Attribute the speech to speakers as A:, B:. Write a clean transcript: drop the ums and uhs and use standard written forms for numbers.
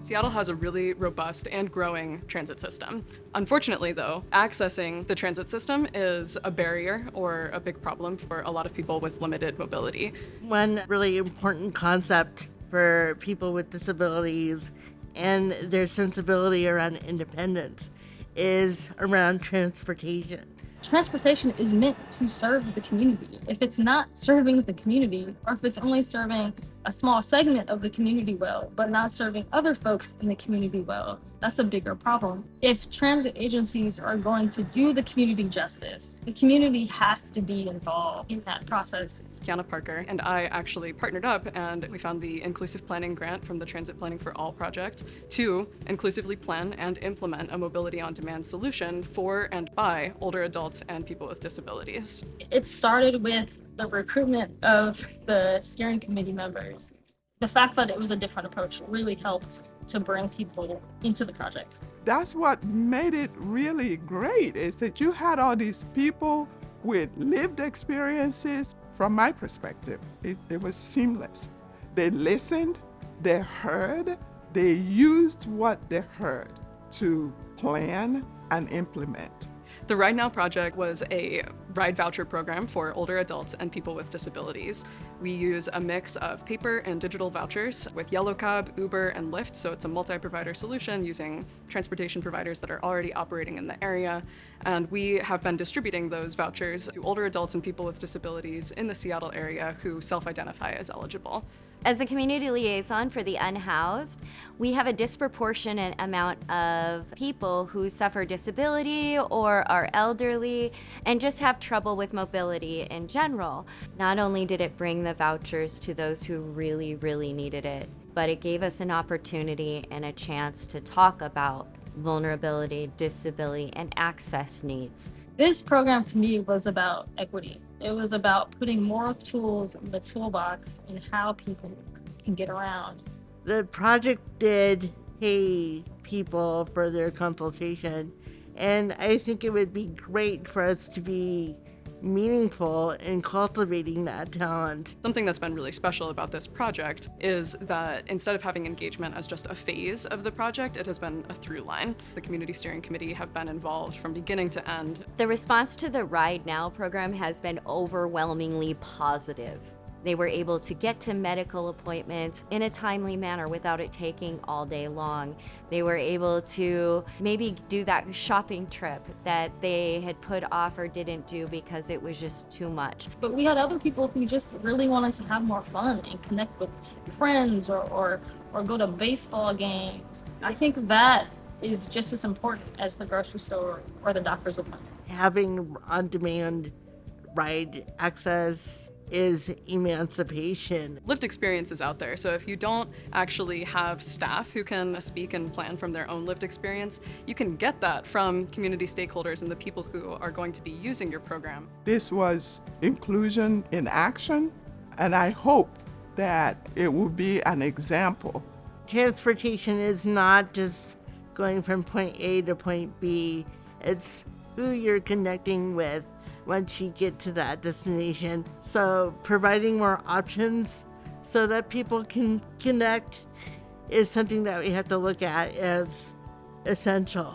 A: Seattle has a really robust and growing transit system. Unfortunately, though, accessing the transit system is a barrier or a big problem for a lot of people with limited mobility.
B: One really important concept for people with disabilities and their sensibility around independence is around transportation.
C: Transportation is meant to serve the community. If it's not serving the community, or if it's only serving a small segment of the community well, but not serving other folks in the community well, that's a bigger problem. If transit agencies are going to do the community justice, the community has to be involved in that process.
A: Kiana Parker and I actually partnered up and we found the Inclusive Planning Grant from the Transit Planning for All project to inclusively plan and implement a mobility on demand solution for and by older adults and people with disabilities.
C: It started with the recruitment of the steering committee members. The fact that it was a different approach really helped to bring people into the project.
D: That's what made it really great, is that you had all these people with lived experiences. From my perspective, it was seamless. They listened, they heard, they used what they heard to plan and implement.
A: The Ride Now project was a ride voucher program for older adults and people with disabilities. We use a mix of paper and digital vouchers with Yellow Cab, Uber, and Lyft, so it's a multi-provider solution using transportation providers that are already operating in the area. And we have been distributing those vouchers to older adults and people with disabilities in the Seattle area who self-identify as eligible.
E: As a community liaison for the unhoused, we have a disproportionate amount of people who suffer disability or are elderly and just have trouble with mobility in general. Not only did it bring the vouchers to those who really, really needed it, but it gave us an opportunity and a chance to talk about vulnerability, disability, and access needs.
C: This program to me was about equity. It was about putting more tools in the toolbox and how people can get around.
B: The project did pay people for their consultation, and I think it would be great for us to be meaningful in cultivating that talent.
A: Something that's been really special about this project is that instead of having engagement as just a phase of the project, it has been a through line. The Community Steering Committee have been involved from beginning to end.
E: The response to the Ride Now program has been overwhelmingly positive. They were able to get to medical appointments in a timely manner without it taking all day long. They were able to maybe do that shopping trip that they had put off or didn't do because it was just too much.
C: But we had other people who just really wanted to have more fun and connect with friends or go to baseball games. I think that is just as important as the grocery store or the doctor's appointment.
B: Having on-demand ride access is emancipation.
A: Lived experience is out there, so if you don't actually have staff who can speak and plan from their own lived experience, you can get that from community stakeholders and the people who are going to be using your program.
D: This was inclusion in action, and I hope that it will be an example.
B: Transportation is not just going from point A to point B. It's who you're connecting with once you get to that destination. So providing more options so that people can connect is something that we have to look at as essential.